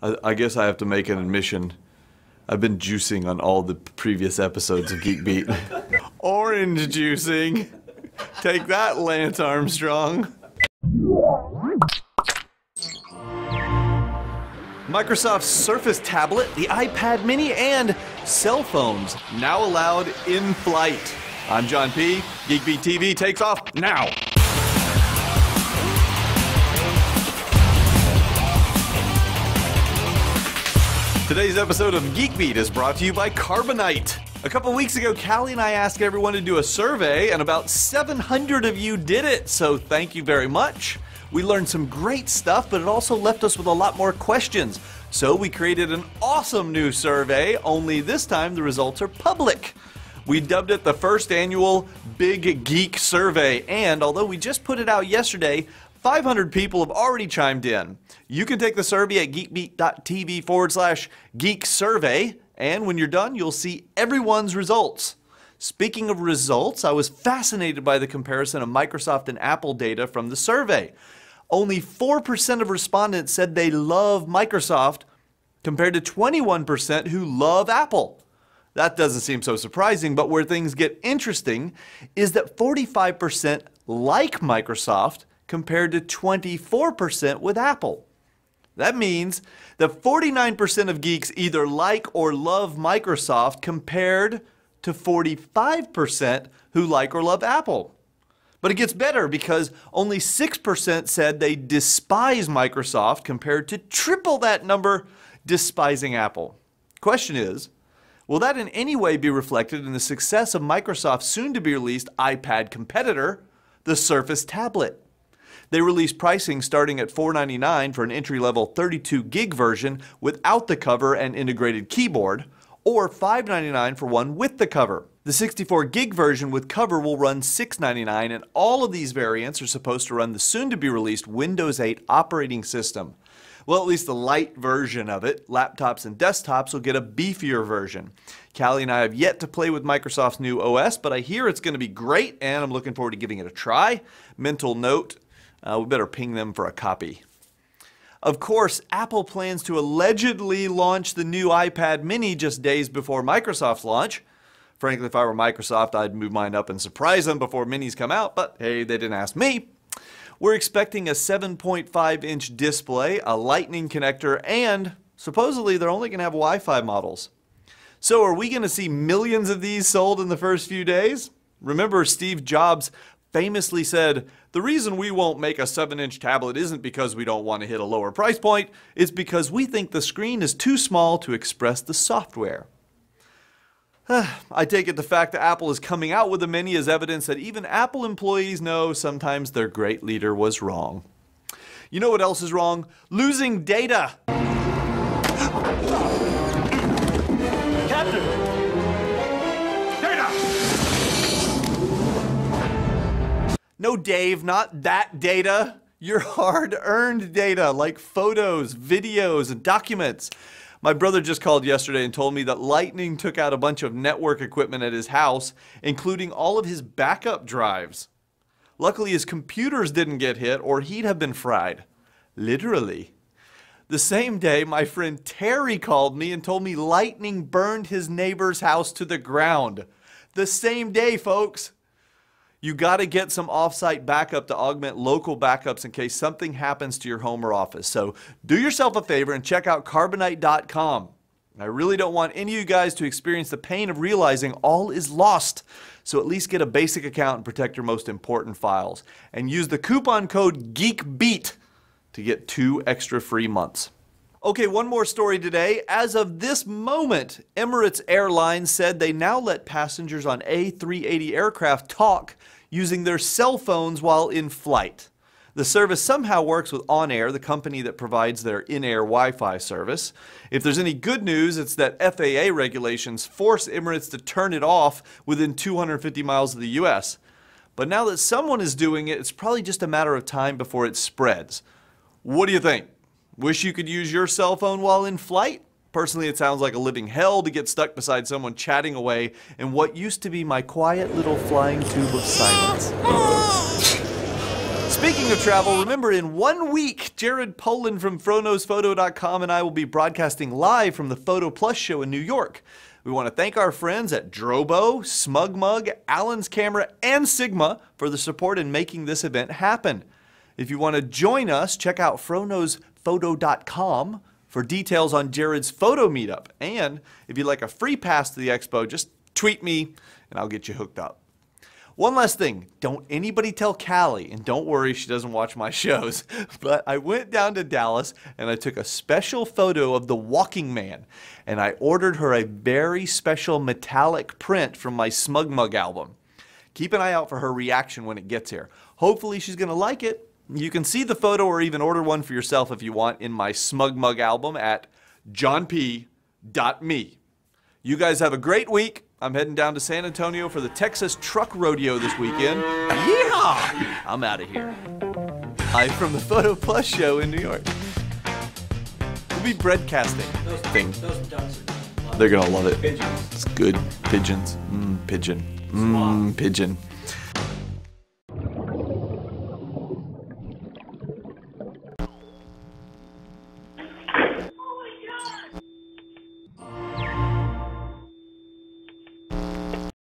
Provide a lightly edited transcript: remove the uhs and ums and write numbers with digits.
I guess I have to make an admission. I've been juicing on all the previous episodes of GeekBeat. Orange juicing. Take that, Lance Armstrong. Microsoft's Surface tablet, the iPad mini, and cell phones now allowed in flight. I'm John P. GeekBeat TV takes off now. Today's episode of GeekBeat is brought to you by Carbonite. A couple weeks ago, Callie and I asked everyone to do a survey, and about 700 of you did it, so thank you very much. We learned some great stuff, but it also left us with a lot more questions. So we created an awesome new survey, only this time the results are public. We dubbed it the first annual Big Geek Survey, and although we just put it out yesterday, 500 people have already chimed in. You can take the survey at geekbeat.tv/geek survey, and when you're done, you'll see everyone's results. Speaking of results, I was fascinated by the comparison of Microsoft and Apple data from the survey. Only 4% of respondents said they love Microsoft, compared to 21% who love Apple. That doesn't seem so surprising, but where things get interesting is that 45% like Microsoft, compared to 24% with Apple. That means that 49% of geeks either like or love Microsoft compared to 45% who like or love Apple. But it gets better because only 6% said they despise Microsoft compared to triple that number despising Apple. Question is, will that in any way be reflected in the success of Microsoft's soon-to-be-released iPad competitor, the Surface tablet? They released pricing starting at $499 for an entry-level 32 gig version without the cover and integrated keyboard, or $599 for one with the cover. The 64 gig version with cover will run $699, and all of these variants are supposed to run the soon-to-be-released Windows 8 operating system. Well, at least the light version of it. Laptops and desktops will get a beefier version. Callie and I have yet to play with Microsoft's new OS, but I hear it's going to be great, and I'm looking forward to giving it a try. Mental note, we better ping them for a copy. Of course, Apple plans to allegedly launch the new iPad mini just days before Microsoft's launch. Frankly, if I were Microsoft, I'd move mine up and surprise them before minis come out, but hey, they didn't ask me. We're expecting a 7.5-inch display, a lightning connector, and supposedly they're only going to have Wi-Fi models. So are we going to see millions of these sold in the first few days? Remember, Steve Jobs famously said, "The reason we won't make a 7-inch tablet isn't because we don't want to hit a lower price point, it's because we think the screen is too small to express the software." I take it the fact that Apple is coming out with a mini is evidence that even Apple employees know sometimes their great leader was wrong. You know what else is wrong? Losing data. Captain! Data! No, Dave, not that data. Your hard-earned data like photos, videos, and documents. My brother just called yesterday and told me that lightning took out a bunch of network equipment at his house, including all of his backup drives. Luckily, his computers didn't get hit or he'd have been fried. Literally. The same day, my friend Terry called me and told me lightning burned his neighbor's house to the ground. The same day, folks. You got to get some off-site backup to augment local backups in case something happens to your home or office. So do yourself a favor and check out Carbonite.com. I really don't want any of you guys to experience the pain of realizing all is lost. So at least get a basic account and protect your most important files. And use the coupon code GeekBeat to get 2 extra free months. Okay, one more story today. As of this moment, Emirates Airlines said they now let passengers on A380 aircraft talk using their cell phones while in flight. The service somehow works with On Air, the company that provides their in-air Wi-Fi service. If there's any good news, it's that FAA regulations force Emirates to turn it off within 250 miles of the US. But now that someone is doing it, it's probably just a matter of time before it spreads. What do you think? Wish you could use your cell phone while in flight? Personally, it sounds like a living hell to get stuck beside someone chatting away in what used to be my quiet little flying tube of silence. Speaking of travel, remember in 1 week, Jared Poland from FroKnowsPhoto.com and I will be broadcasting live from the PhotoPlus show in New York. We want to thank our friends at Drobo, SmugMug, Allen's Camera, and Sigma for the support in making this event happen. If you want to join us, check out FroKnowsPhoto.com for details on Jared's photo meetup. And if you'd like a free pass to the expo, just tweet me and I'll get you hooked up. One last thing, don't anybody tell Callie, and don't worry, she doesn't watch my shows, but I went down to Dallas and I took a special photo of the Walking Man, and I ordered her a very special metallic print from my SmugMug album. Keep an eye out for her reaction when it gets here. Hopefully she's going to like it. You can see the photo or even order one for yourself if you want in my SmugMug album at johnp.me. You guys have a great week. I'm heading down to San Antonio for the Texas Truck Rodeo this weekend. Yeehaw! I'm out of here. I'm from the PhotoPlus show in New York. We'll be breadcasting. Those ducks are They're gonna love it. pigeons. It's good. Pigeons. Pigeon. Pigeon.